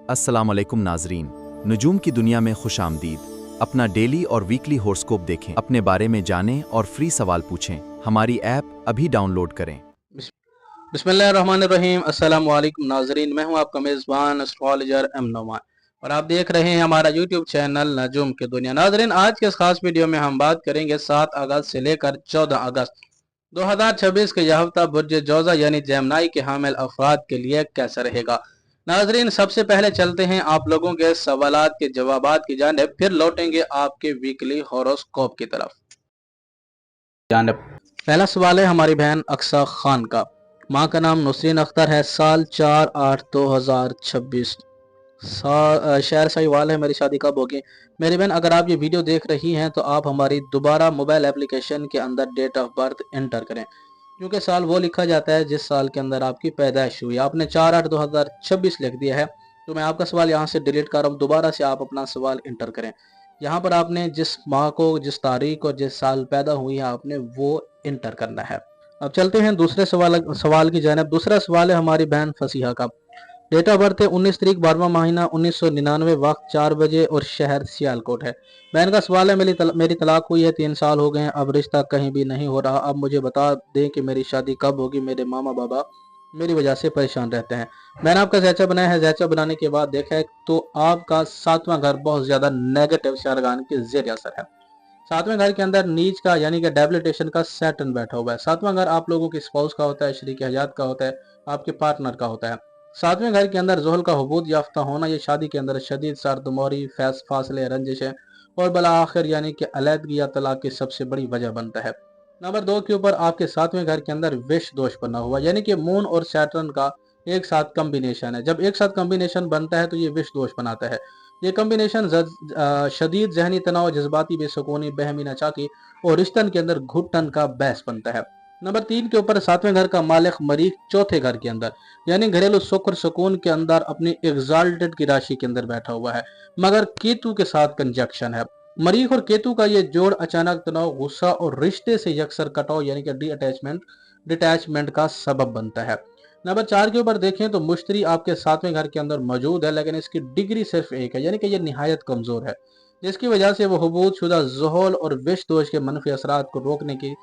अस्सलाम वालेकुम नाजरीन, नजूम की दुनिया में खुश आमदीद। अपना डेली और वीकली हॉरोस्कोप देखें, अपने बारे में जानें और फ्री सवाल पूछें। हमारी ऐप अभी डाउनलोड करें। बिस्मिल्लाहिर्रहमानिर्रहीम। अस्सलाम वालेकुम नाजरीन, मैं हूं आपका मेज़बान एस्ट्रोलॉजर एम नोमान और आप देख रहे हैं हमारा यूट्यूब चैनल नजूम की दुनिया। नाजरीन, आज के इस खास वीडियो में हम बात करेंगे 7 अगस्त से लेकर 14 अगस्त 2026 के यह हफ्ता बुर्ज जोजा यानी जेमनाई के हामिल अफराद के लिए कैसा रहेगा। नाजरीन, सबसे पहले चलते हैं आप लोगों के सवालात के जवाबात की जानिब, फिर लौटेंगे आपके वीकली हॉरोस्कोप की तरफ जानिब। पहला सवाल है हमारी बहन अक्सा खान का। माँ का नाम नुसरीन अख्तर है। साल 4/8/2026। शहर साहिवाल है। मेरी शादी कब होगी? मेरी बहन, अगर आप ये वीडियो देख रही हैं तो आप हमारी दोबारा मोबाइल एप्लीकेशन के अंदर डेट ऑफ बर्थ एंटर करें, क्योंकि साल वो लिखा जाता है जिस साल के अंदर आपकी पैदाइश हुई। आपने 4/8/2026 लिख दिया है, तो मैं आपका सवाल यहाँ से डिलीट कर रहा हूँ। दोबारा से आप अपना सवाल इंटर करें। यहाँ पर आपने जिस माह को, जिस तारीख और जिस साल पैदा हुई है, आपने वो इंटर करना है। अब चलते हैं दूसरे सवाल की जानिब। दूसरा सवाल है हमारी बहन फसीहा का। डेट ऑफ बर्थ है 19 तारीख 12वां महीना 1999, वक्त 4 बजे और शहर सियालकोट है। बहन का सवाल है, मेरी तलाक हुई है, 3 साल हो गए हैं, अब रिश्ता कहीं भी नहीं हो रहा। अब मुझे बता दें कि मेरी शादी कब होगी। मेरे मामा बाबा मेरी वजह से परेशान रहते हैं। मैंने आपका जैचा बनाया है। जैचा बनाने के बाद देखा है तो आपका 7वां घर बहुत ज्यादा नेगेटिव शारगान के जेर असर है। 7वें घर के अंदर नीच का यानी कि डेबिलिटेशन का सैटर्न बैठा हुआ है। 7वां घर आप लोगों के स्पाउस का होता है, शरीक हयात का होता है, आपके पार्टनर का होता है। 7वें घर के अंदर ज़ुहल का हुबूत याफ्ता होना, ये शादी के अंदर शदीद सरदमौरी, फासले, रंजिशें और बला आखिर यानी कि अलहदगी या तलाक की सबसे बड़ी वजह बनता है। नंबर 2 के ऊपर आपके 7वें घर के अंदर विष दोष बना हुआ, यानी कि मून और सैटर्न का एक साथ कम्बिनेशन है। जब एक साथ कम्बिनेशन बनता है तो ये विष दोष बनाता है। ये कम्बिनेशन शदीद जहनी तनाव, जज्बाती बेसुकूनी, बहमी नाचाकी और रिश्तन के अंदर घुटन का बहस बनता है। नंबर 3 के ऊपर 7वें घर का मालिक मरीख चौथे घर के अंदर यानी घरेलू सुख और सुकून के अंदर अपनी एग्जाल्टेड की राशि के अंदर बैठा हुआ है, मगर केतु के साथ कंजक्शन है। मरीख और केतु का ये जोड़ अचानक तनाव, गुस्सा और रिश्ते से यकसर कटाव यानी कि डिटैचमेंट का सबब बनता है। नंबर 4 के ऊपर देखें तो मुश्तरी आपके 7वें घर के अंदर मौजूद है, लेकिन इसकी डिग्री सिर्फ एक है, यानी कि ये निहायत कमजोर है, जिसकी वजह से वो हुबूत शुदा ज़ुहल और विष दोष के मनफी असरात को रोकने की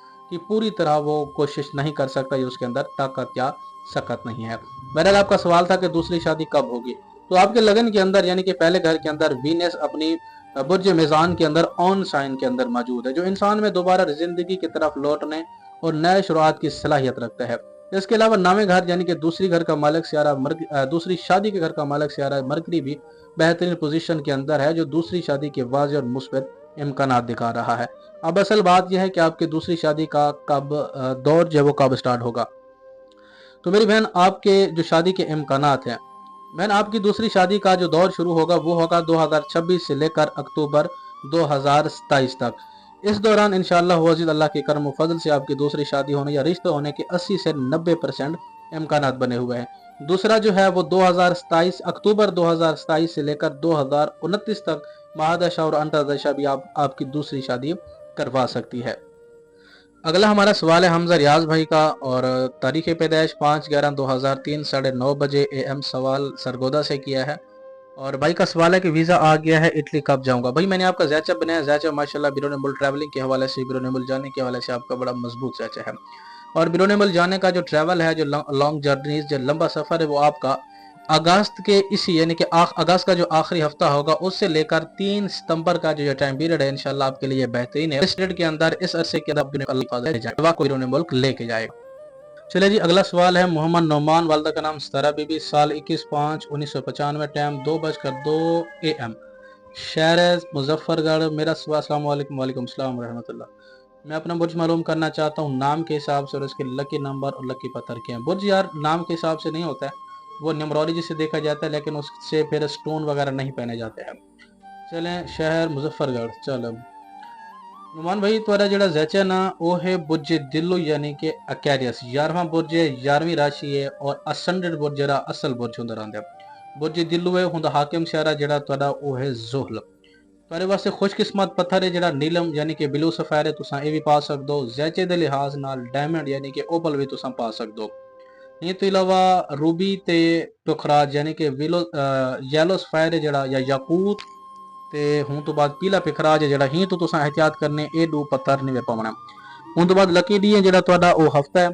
पूरी तरह वो कोशिश नहीं कर सकता। ये उसके अंदर ताकत या सकत नहीं है। बहरहाल, आपका सवाल था कि दूसरी शादी कब होगी, तो आपके लगन के अंदर यानी कि पहले घर के अंदर वीनस अपनी बुर्ज मेज़ान के अंदर ऑन साइन के अंदर मौजूद है, जो इंसान में दोबारा जिंदगी की तरफ लौटने और नए शुरुआत की सलाहियत रखता है। इसके अलावा 9वें घर यानी कि दूसरी घर का मालिक सियारा दूसरी शादी के घर का मालिक सियारा मरकरी भी बेहतरीन पोजीशन के अंदर है, जो दूसरी शादी के वाज़ेह और मुस्बत इम्कानात दिखा रहा है। अब असल बात यह है कि आपकी दूसरी शादी का कब दौर जो है वो कब स्टार्ट होगा। तो मेरी बहन, आपके जो शादी के इम्कानात हैं, बहन आपकी दूसरी शादी का जो दौर शुरू होगा वो होगा 2026 से लेकर अक्टूबर 2027 तक। इस दौरान इंशाअल्लाह वजीद अल्लाह के करम व फजल से आपकी दूसरी शादी होने या रिश्ते होने के 80 से 90% इम्कानात बने हुए हैं। दूसरा जो है वो 2027 अक्टूबर 2027 से लेकर 2029 तक महादशा और अंतरदशा भी आपकी दूसरी शादी करवा सकती है। अगला हमारा सवाल है हमजा रियाज भाई का, और तारीख पैदाइश 5/11/2003 9:30 बजे AM सवाल सरगोदा से किया है। और भाई का सवाल है कि वीज़ा आ गया है, इटली कब जाऊंगा। भाई, मैंने आपका ज़ैचा बनाया। ज़ैचा माशाल्लाह बिरोन मुल्क ट्रैवलिंग के हवाले से, बिरोन मुल्क जाने के हवाले से आपका बड़ा मजबूत ज़ैचा है। और बिरोन मुल्क जाने का जो ट्रैवल है, जो लॉन्ग जर्नीज, जो लंबा सफ़र है, वो आपका अगस्त के इसी यानी कि अगस्त का जो आखिरी हफ्ता होगा उससे लेकर 3 सितंबर का जो टाइम पीरियड है, इंशाल्लाह आपके लिए बेहतरीन है। इस पीरियड के अंदर, इस अरसे के अंदर बिरोन मुल्क लेके जाएगा। चलिए जी, अगला सवाल है मोहम्मद नौमान, वालदा का नाम सतारा बीबी, साल 21/5/1995, टाइम 2:02 AM, शहर मुजफ्फरगढ़। मेरा सवाल, अस्सलाम वालेकुम। वालेकुम सलाम रहमतुल्लाह। मैं अपना बुर्ज मालूम करना चाहता हूँ नाम के हिसाब से और उसके लकी नंबर और लकी पत्थर के हैं। बुर्ज यार नाम के हिसाब से नहीं होता है, वो न्यूमरोलॉजी से देखा जाता है, लेकिन उससे फिर स्टोन वगैरह नहीं पहने जाते हैं। चलें, शहर मुजफ्फरगढ़। चलो नुमान भाई, तुम्हारा जड़ा जैचा ना वो है बुर्ज दिल्लो यानी कि अक्वेरियस। 11वां बुर्ज है, 11वीं राशि है और असcended बुर्ज जरा असल बुर्ज हुंदा रहिंदा है। बुर्ज दिल्लो है हुंदा हाकिम सियारा जड़ा तुम्हारा वो है ज़ुहल। तुम्हारे वास्ते खुशकिस्मत पत्थर है जड़ा नीलम यानी कि ब्लू सफायर है, तुसां ये भी पा सकदो। जैचे दे लिहाज नाल डायमंड यानी कि ओपल भी तुसां पा सकदो। ਇਹ ਤੋਂ ਇਲਾਵਾ ਰੂਬੀ ਤੇ ਪੁਖਰਾਜ ਯਾਨੀ ਕਿ ਯੈਲੋ ਸਫਾਇਰ ਜਿਹੜਾ ਜਾਂ ਯਾਕੂਤ ਤੇ ਹੁਣ ਤੋਂ ਬਾਅਦ ਪੀਲਾ ਪਿਖਰਾਜ ਜਿਹੜਾ ਹੀ ਤੋਂ ਤੁਸੀਂ ਇhtiyat ਕਰਨੇ ਇਹ ਦੋ ਪੱਥਰ ਨਹੀਂ ਵੇ ਪਾਉਣਾ। ਹੁਣ ਤੋਂ ਬਾਅਦ ਲੱਕੀ ਡੀ ਜਿਹੜਾ ਤੁਹਾਡਾ ਉਹ ਹਫਤਾ ਹੈ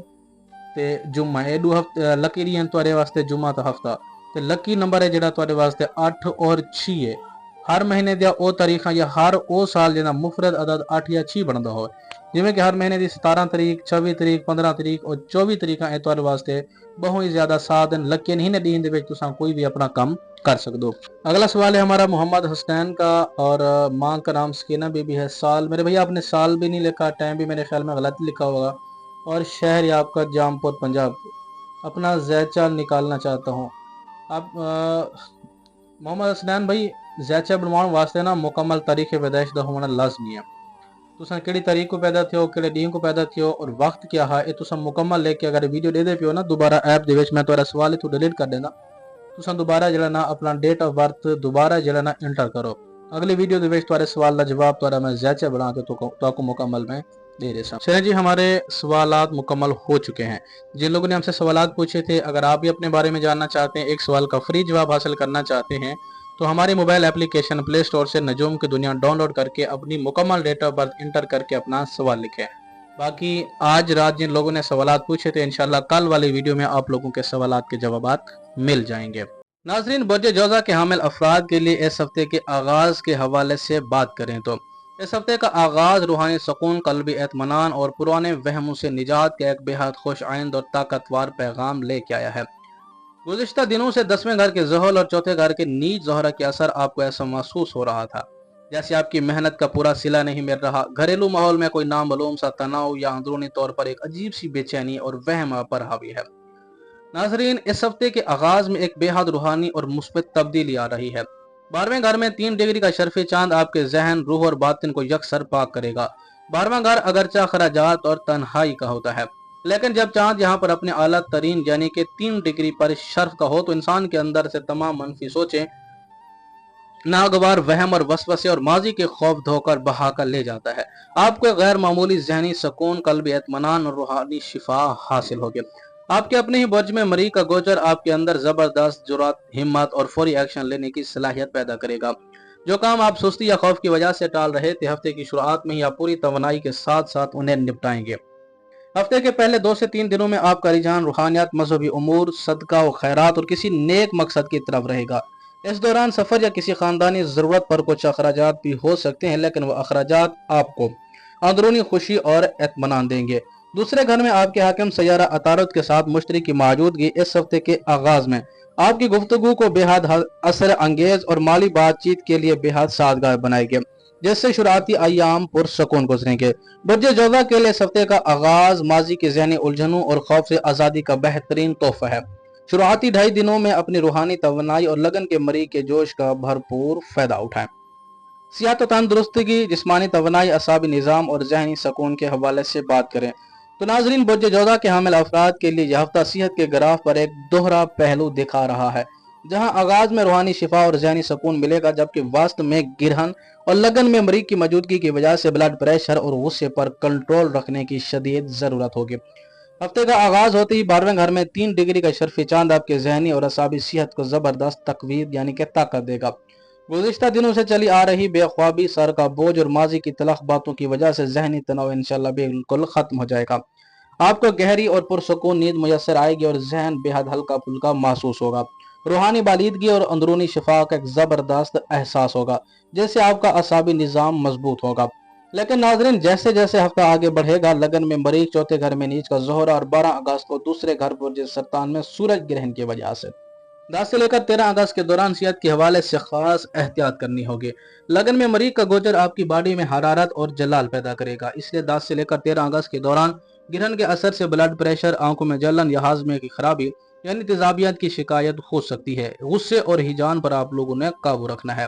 ਤੇ ਜੁਮਾ, ਇਹ ਦੋ ਹਫਤੇ ਲੱਕੀ ਡੀ ਤੁਹਾਡੇ ਵਾਸਤੇ ਜੁਮਾ ਤੇ ਹਫਤਾ। ਤੇ ਲੱਕੀ ਨੰਬਰ ਹੈ ਜਿਹੜਾ ਤੁਹਾਡੇ ਵਾਸਤੇ 8 और 6 ਹੈ। ਹਰ ਮਹੀਨੇ ਦੀਆਂ ਉਹ ਤਾਰੀਖਾਂ ਜਾਂ ਹਰ ਉਹ ਸਾਲ ਜਿਹਦਾ ਮੁਫਰਦ ਅਦਦ 8 ਜਾਂ 6 ਬਣਦਾ ਹੋਵੇ, ਜਿਵੇਂ ਕਿ ਹਰ ਮਹੀਨੇ ਦੀ 17 ਤਰੀਕ 26 ਤਰੀਕ 15 ਤਰੀਕ और 24 ਤਰੀਕਾਂ ਇਹ ਤੁਹਾਡੇ ਵਾਸਤੇ बहुत ही ज्यादा साथ दिन लग के नहीं ने दीन दे विच तुसां कोई भी अपना काम कर सकते हो। अगला सवाल है हमारा मोहम्मद हसनैन का और माँ का नाम सकीना बीबी है। साल मेरे भैया आपने साल भी नहीं लिखा, टाइम भी मेरे ख्याल में गलत लिखा होगा और शहर है आपका जामपुर पंजाब। अपना ज़ैचा निकालना चाहता हूँ। आप मोहम्मद हसनैन भाई ज़ैचा बनवाने वास्ते ना मुकम्मल तारीख पैदाइश का होना लाजमी है। तुसां केड़ी तारीख को पैदा थियो, केड़े डी को पैदा थियो और वक्त क्या है, ये तुसां मुकम्मल लेके अगर वीडियो दे दे पियो ना दोबारा ऐप दे विच मैं तुहाडा सवाल इथों डिलीट कर देना। तुसां दोबारा जड़ा ना अपना डेट ऑफ बर्थ दोबारा जड़ा ना एंटर करो। अगली वीडियो दे विच तुहाडे सवाल दा जवाब तुहाडा मैं ज़ैचा बना के तुहाको मुकम्मल मैं दे देसा। चलें जी, हमारे सवालात मुकम्मल हो चुके हैं। जिन लोगों ने हमसे सवालात पूछे थे, अगर आप भी अपने बारे में जानना चाहते हैं, एक सवाल का फ्री जवाब हासिल करना चाहते हैं, तो हमारे मोबाइल एप्लीकेशन प्ले स्टोर से नजूम की दुनिया डाउनलोड करके अपनी मुकम्मल डेट ऑफ बर्थ इंटर करके अपना सवाल लिखें। बाकी आज रात जिन लोगों ने सवालात पूछे थे, इंशाल्लाह कल वाली वीडियो में आप लोगों के सवालात के जवाबात मिल जाएंगे। नाजरीन, बुर्ज जोज़ा के हामिल अफराद के लिए इस हफ्ते के आगाज के हवाले से बात करें तो इस हफ्ते का आगाज रूहानी सुकून, कल्बी एतमानान और पुराने वहमों से निजात का एक बेहद खुश आइंद और ताकतवर पैगाम लेके आया है। गुज़िश्ता दिनों से 10वें घर के ज़हल और चौथे घर के नीच ज़ोहरा के असर आपको ऐसा महसूस हो रहा था जैसे आपकी मेहनत का पूरा सिला नहीं मिल रहा। घरेलू माहौल में कोई नामालूम सा तनाव या अंदरूनी तौर पर एक अजीब सी बेचैनी और वहम आप पर हावी है। नाजरीन, इस हफ्ते के आगाज में एक बेहद रूहानी और मुस्बित तब्दीली आ रही है। 12वें घर में 3 डिग्री का शर्फी चांद आपके जहन, रूह और बातिन को यकसर पाक करेगा। 12वां घर अगरचा खराजात और तन्हाई का होता है, लेकिन जब चांद यहाँ पर अपने आला तरीन यानी कि 3 डिग्री पर शर्फ का हो तो इंसान के अंदर से तमाम मनफी सोचें, नागवार वहम और वसवसे और माजी के खौफ धोकर बहा कर ले जाता है। आपको गैर मामूली जहनी सुकून, कल्बी इत्मीनान और रूहानी शिफा हासिल होगी। आपके अपने ही बुर्ज में मरी का गोचर आपके अंदर जबरदस्त जुरात, हिम्मत और फौरी एक्शन लेने की सलाहियत पैदा करेगा। जो काम आप सुस्ती या खौफ की वजह से टाल रहे थे, हफ्ते की शुरुआत में ही आप पूरी तवानाई के साथ साथ उन्हें निपटाएंगे। हफ्ते के पहले 2 से 3 दिनों में आपका रुझान रूहानियत, मजहबी उमूर, सदका और खैरात और किसी नेक मकसद की तरफ रहेगा। इस दौरान सफर या किसी खानदानी जरूरत पर कुछ अखराजात भी हो सकते हैं, लेकिन वह अखराजात आपको अंदरूनी खुशी और एतमानान देंगे। दूसरे घर में आपके हाकिम सैयारा अतारत के साथ मुश्तरी की मौजूदगी इस हफ्ते के आगाज में आपकी गुफ्तगू को बेहद असर अंगेज और माली बातचीत के लिए बेहद साजगार बनाएगी, जिससे शुरुआती अय्याम पुरसकून गुजरेंगे। बुर्ज जोज़ा के लिए इस हफ्ते का आगाज माजी के ज़हनी उलझनों और खौफ से आज़ादी का बेहतरीन तोहफा है। शुरुआती 2.5 दिनों में अपनी रूहानी तवानाई और लगन के मरी के जोश का भरपूर फायदा उठाएं। सेहत और तंदुरुस्ती, जिस्मानी तवानाई, असाबी निज़ाम और ज़हनी सुकून के हवाले से बात करें तो नाजरीन, बुर्ज जोज़ा के हामिल अफराद के लिए यह हफ्ता सेहत के ग्राफ पर एक दोहरा पहलू दिखा रहा है, जहां आगाज में रूहानी शिफा और ज़हनी सुकून मिलेगा, जबकि वास्त में गिरहन और लगन में मरीज की मौजूदगी की वजह से ब्लड प्रेशर और गुस्से पर कंट्रोल रखने की शदीद जरूरत होगी। हफ्ते का आगाज होते ही 12वें घर में 3 डिग्री का शर्फी चांद आपके जहनी और असाबी सेहत को जबरदस्त तकवीद यानी कि ताकत देगा। गुज़िश्ता दिनों से चली आ रही बेख्वाबी, सर का बोझ और माजी की तलख बातों की वजह से जहनी तनाव इंशाल्लाह बिल्कुल खत्म हो जाएगा। आपको गहरी और पुरसकून नींद मुयसर आएगी और जहन बेहद हल्का फुल्का महसूस होगा। रूहानी बालिदगी और अंदरूनी शिफा का एक जबरदस्त एहसास होगा, जिससे आपका असाबी निज़ाम मजबूत होगा। लेकिन नाजरीन, जैसे जैसे हफ्ता आगे बढ़ेगा, लगन में मरीज, चौथे घर में नीच का ज़ोहरा और 12 अगस्त को दूसरे घर बुर्ज सरतान में सूरज ग्रहण की वजह से 10 से लेकर 13 अगस्त के दौरान सेहत के हवाले से खास एहतियात करनी होगी। लगन में मरीज का गोचर आपकी बॉडी में हरारत और जलाल पैदा करेगा, इसलिए 10 से लेकर 13 अगस्त के दौरान गिरहन के असर से ब्लड प्रेशर, आंखों में जलन या हाजमे की खराबी यानी तेजाबियत की शिकायत हो सकती है। गुस्से और हिजान पर आप लोगों ने काबू रखना है।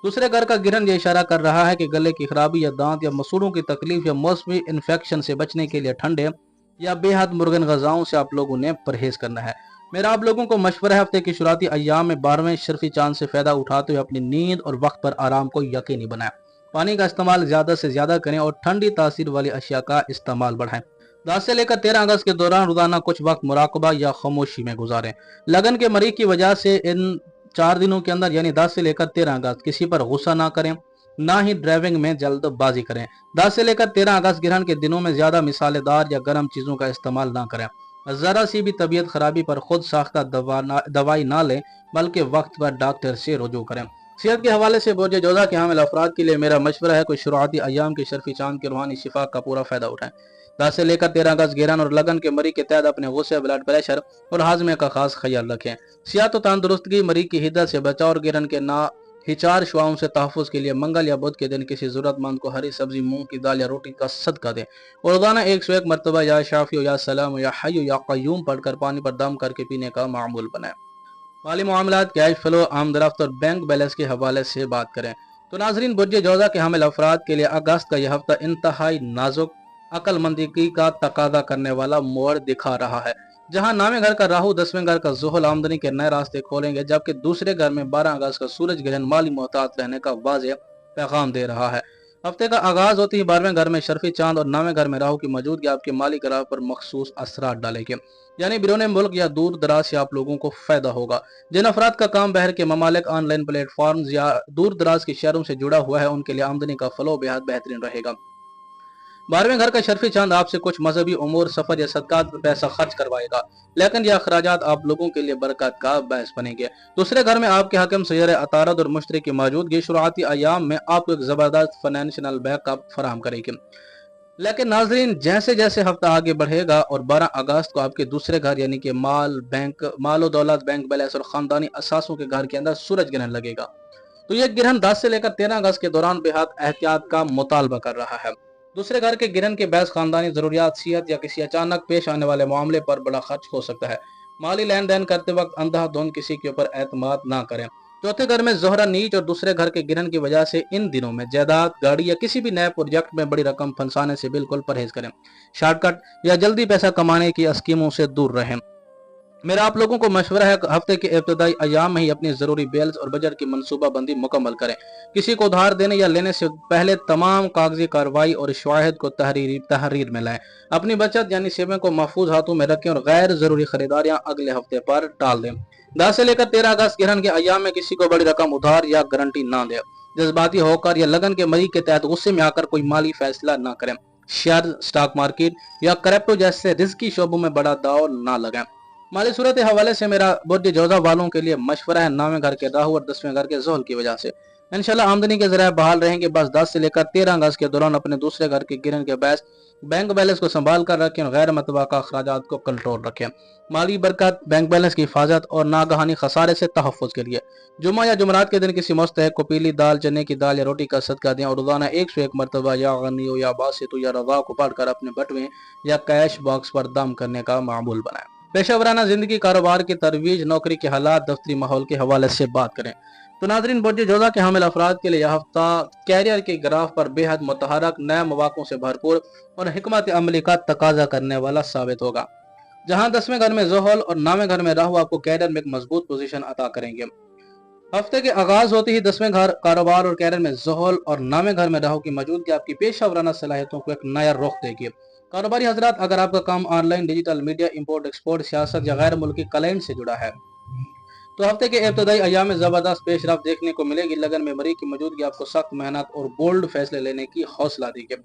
दूसरे घर का गिरहन ये इशारा कर रहा है कि गले की खराबी या दांत या मसूड़ों की तकलीफ या मौसमी इन्फेक्शन से बचने के लिए ठंडे या बेहद मुर्गन गजाओं से आप लोगों ने परहेज करना है। मेरा आप लोगों को मशवरा है, हफ्ते की शुरुआती अय्याम में 12वें शर्फी चांद से फायदा उठाते हुए अपनी नींद और वक्त पर आराम को यकीनी बनाएं। पानी का इस्तेमाल ज्यादा से ज्यादा करें और ठंडी तासीर वाली अशिया का इस्तेमाल बढ़ाएं। 10 से लेकर 13 अगस्त के दौरान रोजाना कुछ वक्त मुराकबा या खामोशी में गुजारें। लगन के मरीज की वजह से इन 4 दिनों के अंदर यानी 10 से लेकर 13 अगस्त किसी पर गुस्सा ना करें, ना ही ड्राइविंग में जल्दबाजी करें। 10 से लेकर 13 अगस्त ग्रहण के दिनों में ज्यादा मिसालेदार या गर्म चीजों का इस्तेमाल ना करें। जरा सी भी तबीयत खराबी पर खुद साख्ता दवाई ना लें, बल्कि वक्त पर डॉक्टर से रुजू करें। सेहत के हवाले से बोझ जोधा के हामिल अफराद के लिए मेरा मशवरा है, कोई शुरुआती अयाम की शर्फी चांद की रूहानी शिफा का पूरा फायदा उठाएं। 10 से लेकर 13 अगस्त गिरन और लगन के मरीज के तहत अपने गुस्से, ब्लड प्रेशर और हाजमे का खास ख्याल रखें। सियात और तंदुरुस्तगी मरीज की हिद्दत से बचाव और गिरन के ना हिचार शुआओं से तहफ़्फ़ुज़ के लिए मंगल या बुध के दिन किसी ज़रूरतमंद को हरी सब्जी, मूंग की दाल या रोटी का सदका दें और रोज़ाना 101 मरतबा या शाफी या सलाम या हय्यु या क़य्यूम पढ़कर पानी पर दम करके पीने का मामूल बनाएं। माली मामलात, कैश फ्लो, आमदरफ्त और बैंक बैलेंस के हवाले से बात करें तो नाजरीन, बुर्ज जोधा के हामिल अफराद के लिए अगस्त का यह हफ्ता इंतहाई नाजुक, अक्लमंदी का तकाजा करने वाला मोड़ दिखा रहा है। जहां नामे घर का राहु, 10वें घर का ज़ुहल आमदनी के नए रास्ते खोलेंगे, जबकि दूसरे घर में 12 अगस्त का सूरज ग्रहण माली मोहतात रहने का वाज़ेह पैगाम दे रहा है। हफ्ते का आगाज होते ही 12वें घर में शर्फी चांद और 9वें घर में राहु की मौजूदगी आपके माली ग्राफ पर मखसूस असरात डालेगी, यानी बिरोने मुल्क या दूर दराज से आप लोगों को फायदा होगा। जिन अफराद का काम बहर के ममालिक, ऑनलाइन प्लेटफॉर्म या दूर दराज के शहरों से जुड़ा हुआ है, उनके लिए आमदनी का फ्लो बेहद बेहतरीन रहेगा। 12वें घर का शर्फी चांद आपसे कुछ मजहबी उमूर, सफर या सदकात पर पैसा खर्च करवाएगा, लेकिन यह अखराजात आप लोगों के लिए बरकत का बायस बनेंगे। दूसरे घर में आपके हकम सैयरे अतारद और मुश्तरी की मौजूदगी शुरुआती अयाम में आपको एक जबरदस्त फाइनेंशियल बैकअप फराहम करेगी। लेकिन नाजरीन, जैसे जैसे हफ्ता आगे बढ़ेगा और 12 अगस्त को आपके दूसरे घर यानी कि माल दौलत, बैंक बैलेंस और खानदानी असासों के घर के अंदर सूरज ग्रहण लगेगा, तो यह ग्रहण 10 से लेकर 13 अगस्त के दौरान बेहद एहतियात का मुतालबा कर रहा है। दूसरे घर के गिरन के बहस खानदानी जरूरियात, सेहत या किसी अचानक पेश आने वाले मामले पर बड़ा खर्च हो सकता है। माली लेन देन करते वक्त अंधाधुंध किसी के ऊपर एतमाद ना करें। चौथे घर में जोहरा नीच और दूसरे घर के गिरन की वजह से इन दिनों में जायदाद, गाड़ी या किसी भी नए प्रोजेक्ट में बड़ी रकम फंसाने से बिल्कुल परहेज करें। शॉर्टकट या जल्दी पैसा कमाने की स्कीमों से दूर रहें। मेरा आप लोगों को मशवरा है, हफ्ते के इब्तदाई अयाम में ही अपनी जरूरी बिल्स और बजट की मनसूबा बंदी मुकम्मल करें। किसी को उधार देने या लेने से पहले तमाम कागजी कार्रवाई और शवाहिद को तहरीर में लाएं। अपनी बचत यानी सेविंग को महफूज हाथों में रखें और गैर जरूरी खरीदारियां अगले हफ्ते पर टाल दें। 10 से लेकर 13 अगस्त ग्रहण के अयाम में किसी को बड़ी रकम उधार या गारंटी ना दें। जज्बाती होकर या लगन के मरीज के तहत गुस्से में आकर कोई माली फैसला ना करें। शेयर, स्टॉक मार्केट या क्रिप्टो जैसे रिस्की शोबों में बड़ा दाव ना लगाएं। माली सूरत के हवाले से मेरा बुर्ज जोधा वालों के लिए मशवरा है, 9वें घर के राहु और 10वें घर के ज़ुहल की वजह से इंशाल्लाह आमदनी के जरिए बहाल रहेंगे। बस 10 से लेकर 13 अगस्त के दौरान अपने दूसरे घर के गिरन के बैस बैंक बैलेंस को संभाल कर रखें और गैर मतबाका अखराजात को कंट्रोल रखें। माली बरकत, बैंक बैलेंस की हिफाजत और नागहानी खसारे से तहफ़्फ़ुज़ के लिए जुम्मा या जुमरात के दिन किसी मुस्तहिक को पीली दाल, चने की दाल या रोटी का सदका दें और रोजाना 101 मरतबा या गनियो या बासितु या रज़ा को पढ़कर अपने बटुए या कैश बॉक्स पर दम करने का मामूल बनाएं। पेशेवराना जिंदगी, कारोबार की तरवीज, नौकरी के हालात, दफ्तरी माहौल के हवाले से बात करें तो नाजरीन, बुर्ज जोधा के हामिल अफराद के लिए यह हफ्ता कैरियर के ग्राफ पर बेहद मुतहरक, नए मौक़ों से भरपूर और हिकमत अमली का तकाजा करने वाला साबित होगा। जहां 10वें घर में ज़ुहल और 9वें घर में राहु आपको कैरियर में एक मजबूत पोजीशन अता करेंगे। हफ्ते के आगाज होते ही 10वें घर कारोबार और कैरियर में ज़ुहल और 9वें घर में राहु की मौजूदगी आपकी पेशा वराना सलाहियतों को एक नया रुख देगी। कारोबारी हजरात, अगर आपका काम online, digital media, import export, सियासत या गैर मुल्की क्लाइंट से जुड़ा है तो हफ्ते के इब्तदाई अयाम में जबरदस्त पेशरफ्त देखने को मिलेगी। लगन में मरीज की मौजूदगी आपको सख्त मेहनत और बोल्ड फैसले लेने की हौसला देगी।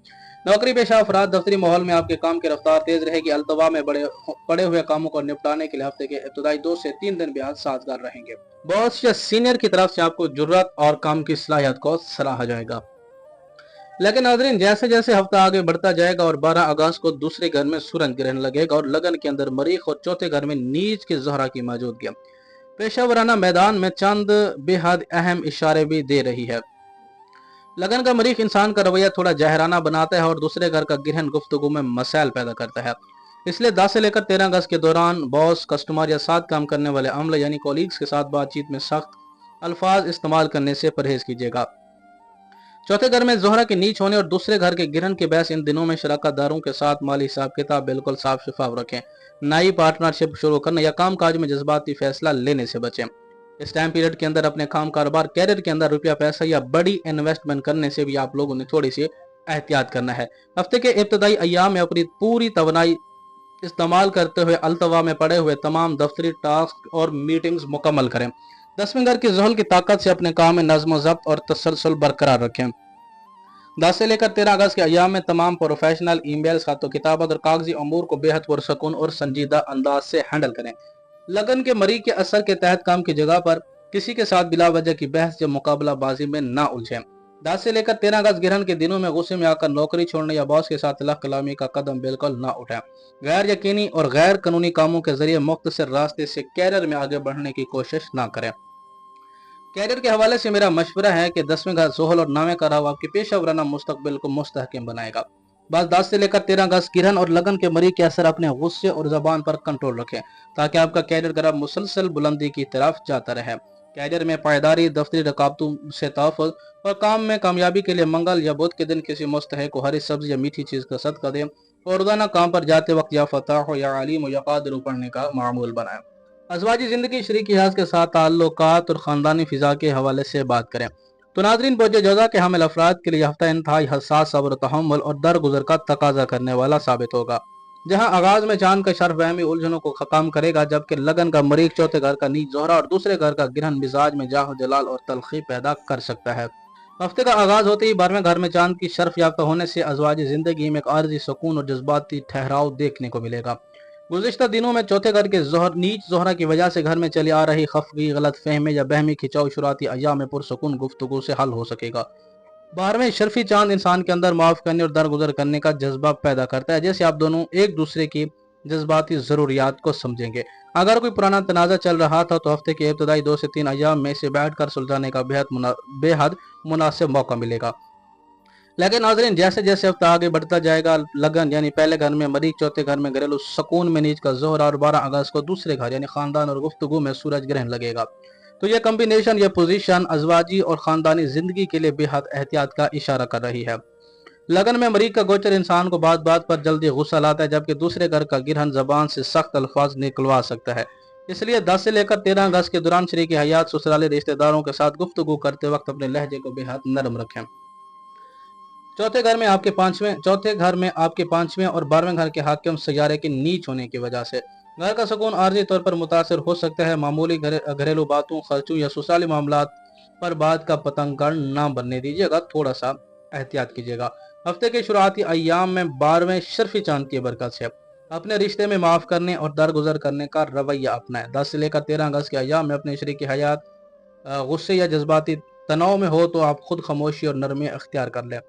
नौकरी पेशा अफराद, दफ्तरी माहौल में आपके काम की रफ्तार तेज रहेगी। अल्तवा में पड़े हुए कामों को निपटाने के लिए हफ्ते के इब्तदाई 2 से 3 दिन बेहद साजगार रहेंगे। बॉस या सीनियर की तरफ से आपको जुर्रत और काम की सलाहियत को सराहा जाएगा। लेकिन नाज़रीन, जैसे जैसे हफ्ता आगे बढ़ता जाएगा और 12 अगस्त को दूसरे घर में सूरज ग्रहण लगेगा और लगन के अंदर मरीख और चौथे घर में नीच के ज़ोहरा की मौजूदगी पेशावराना मैदान में चंद बेहद अहम इशारे भी दे रही है। लगन का मरीख इंसान का रवैया थोड़ा जहराना बनाता है और दूसरे घर का ग्रहण गुफ्तगू में मसाइल पैदा करता है। इसलिए 10 से लेकर 13 अगस्त के दौरान बॉस, कस्टमर या साथ काम करने वाले अमले यानी कोलीग्स के साथ बातचीत में सख्त अल्फाज इस्तेमाल करने से परहेज कीजिएगा। चौथे घर में ज़ोहरा के नीच होने और दूसरे घर के गिरन के बहस इन दिनों में शराकतदारों के साथ माली हिसाब किताब बिल्कुल साफ शफाफ रखें। नई पार्टनरशिप शुरू करने या काम काज में जज्बाती फैसला लेने से बचें। इस टाइम पीरियड के अंदर अपने काम कारोबार, कैरियर के अंदर रुपया पैसा या बड़ी इन्वेस्टमेंट करने से भी आप लोगों ने थोड़ी सी एहतियात करना है। हफ्ते के इब्तदाई अय्याम में अपनी पूरी तवानाई इस्तेमाल करते हुए अल्तवा में पड़े हुए तमाम दफ्तरी टास्क और मीटिंग्स मुकम्मल करें। 10वें घर की ज़ुहल की ताकत से अपने काम में नज़्म व ज़ब्त और तसलसल बरकरार रखें। 10 से लेकर 13 अगस्त के अय्याम में तमाम प्रोफेशनल ईमेल्स, खातो किताबत और कागजी अमूर को बेहद पुरसकून और संजीदा अंदाज से हैंडल करें। लगन के मरी के असर के तहत काम की जगह पर किसी के साथ बिला वजह की बहस या मुकाबलाबाजी में ना उलझें। 10 से लेकर 13 अगस्त ग्रहण के दिनों में गुस्से में आकर नौकरी छोड़ने या बॉस के साथ तलाक कलामी का कदम बिल्कुल ना उठाएं। गैर यकीनी और गैर कानूनी कामों के जरिए मुख्तसर रास्ते से कैरियर में आगे बढ़ने की कोशिश ना करें। कैरियर के हवाले से मेरा मशवरा है कि 10वें घर ज़ुहल और 9वें का राहु आपके पेशा वराना मुस्तकबिल को मुस्तहकम बनाएगा। बस 10 से लेकर 13 अगस्त ग्रहण और लगन के मरी के असर अपने गुस्से और जबान पर कंट्रोल रखें ताकि आपका कैरियर ग्राफ मुसलसल बुलंदी की तरफ जाता रहे। कैरियर में पायदारी, दफ्तरी रकावतों से तहफ़्फ़ुज़ और काम में कामयाबी के लिए मंगल या बुध के दिन किसी मुस्तहिक को हरी सब्ज़ी या मीठी चीज़ का सदका दें और रोज़ाना काम पर जाते वक्त या फताह या अलीम या कादिर पढ़ने का मामूल बनाएं। अज़वाजी ज़िंदगी, शरीकी हयात के साथ ताल्लुकात और ख़ानदानी फ़िज़ा के हवाले से बात करें तो नाज़रीन, बोझे जज़ा के हामिल अफराद के लिए हफ्ता इंतहाई हसास, सब्र, तहम्मुल और दरगुजर का तकाजा करने वाला साबित होगा। जहां आगाज में चांद का शर्फ वहमी उलझनों को खत्म करेगा, जबकि लगन का मरीख चौथे घर का नीच ज़ोहरा और दूसरे घर का ग्रहण मिजाज में जाह जलाल और तलखी पैदा कर सकता है। हफ्ते का आगाज होते ही 12वें घर में चांद की शर्फ याफ्ता होने से अज़वाजी ज़िंदगी में एक आर्जी सुकून और जज्बाती ठहराव देखने को मिलेगा। गुज़िश्ता दिनों में चौथे घर के नीच ज़ोहरा की वजह से घर में चली आ रही खफगी, गलत फहमी या बहमी खिंचाव शुरुआती अय्याम में पुरसकून गुफ्तगू से हल हो सकेगा। 12वें शर्फी चांद इंसान के अंदर माफ़ करने और दरगुजर करने का जज्बा पैदा करता है, जैसे आप दोनों एक दूसरे की जज्बाती ज़रूरियात को समझेंगे। अगर कोई पुराना तनाज़ा चल रहा था तो हफ्ते के इब्तदाई 2 से 3 अय्याम में इसे बैठ कर सुलझाने का बेहद मुनासिब मौका मिलेगा। लेकिन नाज़रीन, जैसे जैसे हफ्ता आगे बढ़ता जाएगा, लगन यानी पहले घर में मरीख, चौथे घर में घरेलू सुकून में नीच का ज़ोहरा और 12 अगस्त को दूसरे घर यानी खानदान और गुफ्तगू में सूरज ग्रहण लगेगा। तो यह कम्बिनेशन, यह पोजीशन अज़वाजी और खानदानी जिंदगी के लिए बेहद एहतियात का इशारा कर रही है। लगन में मरीख का गोचर इंसान को बात बात पर जल्दी गुस्सा लाता है, जबकि दूसरे घर का गिरहन जबान से सख्त अल्फाज निकलवा सकता है। इसलिए 10 से लेकर 13 अगस्त के दौरान शरीक हयात, ससुराली रिश्तेदारों के साथ गुफ्तगू करते वक्त अपने लहजे को बेहद नरम रखें। चौथे घर में आपके पांचवें और 12वें घर के हाकिम सैयारे के नीच होने की वजह से घर का सुकून आर्जी तौर पर मुतासर हो सकता है। मामूली घरेलू बातों, खर्चों या ससुराली मामलात पर बात का पतंगड़ ना बनने दीजिएगा, थोड़ा सा एहतियात कीजिएगा। हफ्ते के शुरुआती अय्याम में 12वें शर्फी चांद की बरकत से अपने रिश्ते में माफ करने और दरगुजर करने का रवैया अपनाएं। 10 से लेकर 13 अगस्त के अय्याम में अपने शरीक हयात गुस्से या जज्बाती तनाव में हो तो आप खुद खामोशी और नरमी अख्तियार कर लें।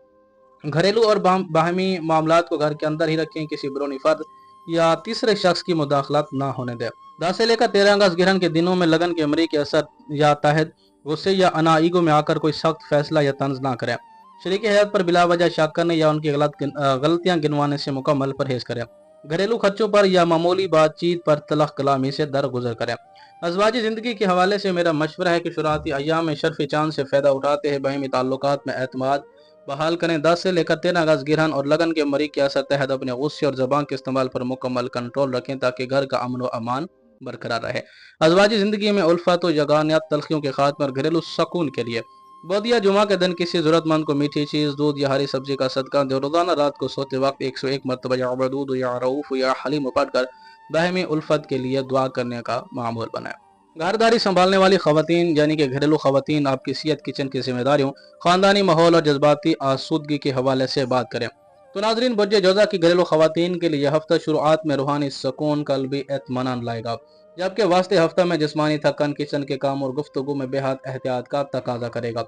घरेलू और बाहमी मामलात को घर के अंदर ही रखें, किसी बैरूनी फर्द या तीसरे शख्स की मुदाखलत ना होने दें। 10 से लेकर 13 अगस्त ग्रहण के दिनों में लगन के अमरी के असर या तहत गुस्से या अनाईगो में आकर कोई सख्त फैसला या तंज ना करें। शरीक हयात पर बिला वजह शक करने या उनकी गलतियां गिनवाने से मुकम्मल परहेज करें। घरेलू खर्चों पर या मामूली बातचीत पर तलख कलामी से दरगुजर करें। अज़वाजी ज़िंदगी के हवाले से मेरा मशवरा है कि शुरुआती अय्याम में शर्फ़ी चांद से फ़ायदा उठाते हैं बाहमी ताल्लुकात में एतमाद बहाल करें। 10 से लेकर 13 अगस्त गिरहन और लगन के मरी के असर तहत अपने गुस्से और ज़बान के इस्तेमाल पर मुकम्मल कंट्रोल रखें ताकि घर का अमन व अमान बरकरार रहे। अज़वाजी ज़िंदगी में उल्फत व यगानियत, तलखियों के खात्मे और घरेलू सुकून के लिए बदिया जुमा के दिन किसी ज़रूरतमंद को मीठी चीज़, दूध या हरी सब्जी का सदका दे। रोज़ाना रात को सोते वक्त 101 मरतबा या वदूद या रऊफ़ या हलीम पढ़कर बाहमी उल्फत के लिए दुआ करने का मामूल बनाए। घरदारी संभालने वाली खवातीन यानी कि घरेलू खवातीन, आपकी सेहत, किचन की जिम्मेदारियों, खानदानी माहौल और जज्बाती आसूदगी के हवाले से बात करें तो नाजरीन, बज्जे जोजा की घरेलू खवातीन के लिए हफ्ता शुरुआत में रूहानी सुकून, कल्बी इत्मीनान लाएगा, जबकि वास्ते हफ्ता में जिस्मानी थकन, किचन के काम और गुफ्तगू में बेहद एहतियात का तकाजा करेगा।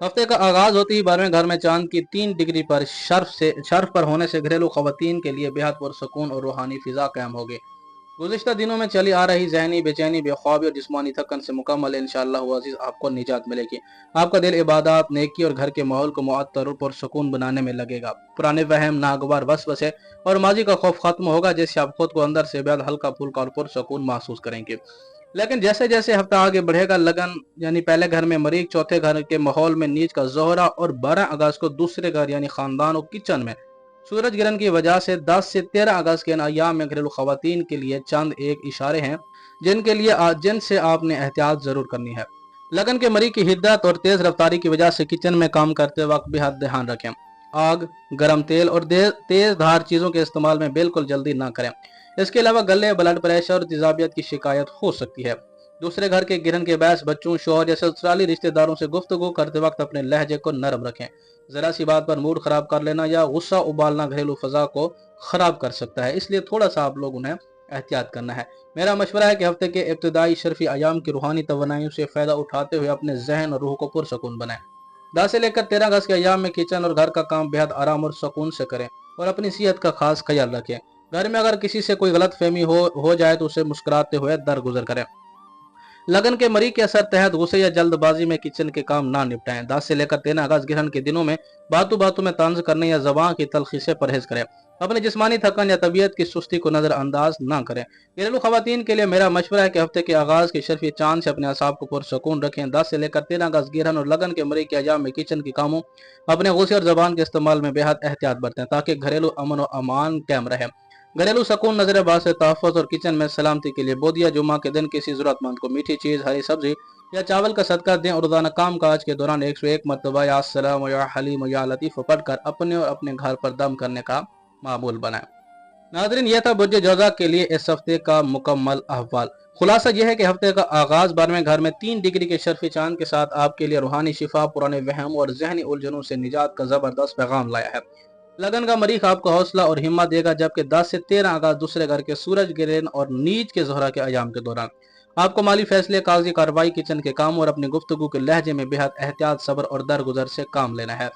हफ्ते का आगाज होते ही 12वें घर में चांद की 3 डिग्री पर शर्फ पर होने से घरेलू खवातीन के लिए बेहद पुरसकून और रूहानी फिजा कायम होगी। गुज़िश्ता दिनों में चली आ रही ज़हनी बेचैनी, बेख्वाबी और जिस्मानी थकन से मुकम्मल इंशाअल्लाह अज़ीज़ आपको निजात मिलेगी। आपका दिल इबादत, नेकी और घर के माहौल को मुअत्तर और पुरसकून बनाने में लगेगा। पुराने वहम, नागवार वसवसे और माजी का खौफ खत्म होगा, जिससे आप खुद को अंदर से बेहद हल्का फुल्का और पुरसकून महसूस करेंगे। लेकिन जैसे जैसे हफ्ता आगे बढ़ेगा, लगन यानी पहले घर में मरीख, चौथे घर के माहौल में नीच का ज़ोहरा और 12 अगस्त को दूसरे घर यानी खानदान और किचन में सूरज ग्रहण की वजह से 10 से 13 अगस्त के अय्याम में घरेलू खवातीन के लिए चंद एक इशारे हैं जिनसे आपने एहतियात जरूर करनी है। लगन के मरी की हिद्दत और तेज रफ्तारी की वजह से किचन में काम करते वक्त बेहद ध्यान रखें। आग, गर्म तेल और तेज धार चीजों के इस्तेमाल में बिल्कुल जल्दी ना करें। इसके अलावा गले, ब्लड प्रेशर और तेजाबियत की शिकायत हो सकती है। दूसरे घर के गिरन के बहस, बच्चों, शौहर या ससुराली रिश्तेदारों से गुफ्तगू करते वक्त अपने लहजे को नरम रखें। जरा सी बात पर मूड खराब कर लेना या गुस्सा उबालना घरेलू फजा को खराब कर सकता है, इसलिए थोड़ा सा आप लोग उन्हें एहतियात करना है। मेरा मशवरा है कि हफ्ते के इब्तदाई शर्फी अयाम की रूहानी तवानाइयों से फायदा उठाते हुए अपने जहन और रूह को पुरसकून बनाएं। 10 से लेकर 13 अगस्त के अयाम में किचन और घर का काम बेहद आराम और सुकून से करें और अपनी सेहत का खास ख्याल रखें। घर में अगर किसी से कोई गलत फहमी हो जाए तो उसे मुस्कुराते हुए दरगुजर करें। लगन के मरी के असर तहत गुस्से या जल्दबाजी में किचन के काम ना निपटाएं। 10 से लेकर 13 अगस्त ग्रहण के दिनों में बातों बातों में तंज करने या ज़बान की तलखी से परहेज करें। अपने जिस्मानी थकान या तबीयत की सुस्ती को नजरअंदाज ना करें। घरेलू खवातीन के लिए मेरा मशवरा है कि हफ्ते के आगाज के शर्फी चांद से अपने असाब को पुरसकून रखें। 10 से लेकर 13 अगस्त गिरहन और लगन के मरी के अयाम में किचन के कामों, अपने गुस्से और जबान के इस्तेमाल में बेहद एहतियात बरतें ताकि घरेलू अमन और अमान कायम रहे। घरेलू सुकून, नजरबाज से तहफ़्फ़ुज़ और किचन में सलामती के लिए बोदिया जुम्मा के दिन किसी जरूरतमंद को मीठी चीज, हरी सब्जी या चावल का सदका दें और रोजाना काम काज के दौरान 101 मरतबा या अस्सलाम या हलीम या लतीफ पढ़कर अपने और अपने घर पर दम करने का मामूल बनाएं। नाज़रीन, यह था बुर्ज जौज़ा के लिए इस हफ्ते का मुकम्मल अहवाल। खुलासा यह है कि हफ्ते का आगाज 12वें घर में 3 डिग्री के शर्फी चांद के साथ आपके लिए रूहानी शिफा, पुराने वहम और जहनी उलझनों से निजात का जबरदस्त पैगाम लाया है। लगन का मरीख आपको हौसला और हिम्मत देगा, जबकि 10 से 13 अगस्त दूसरे घर के सूरज गिरहन और नीच के ज़ोहरा के अयाम के दौरान आपको माली फैसले, कागजी कार्रवाई, किचन के काम और अपनी गुफ्तगू के लहजे में बेहद एहतियात, सब्र और दरगुजर से काम लेना है।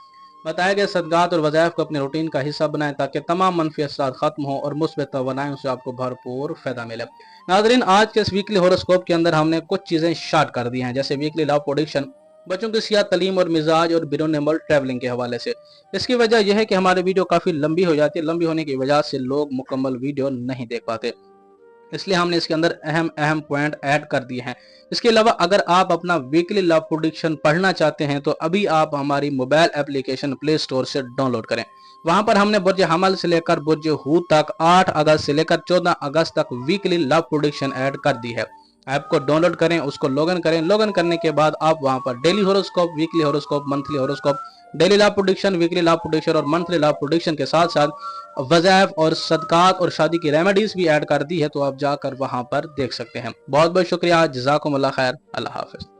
बताए गए सदगात और वज़ाइफ को अपने रूटीन का हिस्सा बनाएं ताकि तमाम मनफी असरात खत्म हो और मुस्बत तवानाइयों से आपको भरपूर फायदा मिले। नाज़रीन, आज के इस वीकली हॉरोस्कोप के अंदर हमने कुछ चीज़ें शार्ट कर दी हैं, जैसे वीकली लव प्रेडिक्शन, बच्चों की सियाह तालीम और मिजाज और बिरून मुल्क ट्रैवलिंग के हवाले से। इसकी वजह यह है कि हमारी वीडियो काफ़ी लंबी हो जाती है। लंबी होने की वजह से लोग मुकम्मल वीडियो नहीं देख पाते, इसलिए हमने इसके अंदर अहम अहम पॉइंट ऐड कर दिए हैं। इसके अलावा अगर आप अपना वीकली लव प्रेडिक्शन पढ़ना चाहते हैं तो अभी आप हमारी मोबाइल एप्लीकेशन प्ले स्टोर से डाउनलोड करें। वहां पर हमने बुर्ज हमल से लेकर बुर्ज हूत तक 8 अगस्त से लेकर 14 अगस्त तक वीकली लव प्रेडिक्शन ऐड कर दी है। ऐप को डाउनलोड करें, उसको लॉगिन करें। लॉगिन करने के बाद आप वहां पर daily horoscope, weekly horoscope, monthly horoscope, daily love prediction, weekly love prediction और मंथली लव प्रेडिक्शन के साथ साथ वज़ाइफ और सदकात और शादी की रेमेडीज भी ऐड कर दी है, तो आप जाकर वहां पर देख सकते हैं। बहुत बहुत शुक्रिया, जज़ाकुमुल्लाह खैर, अल्लाह हाफ़िज़।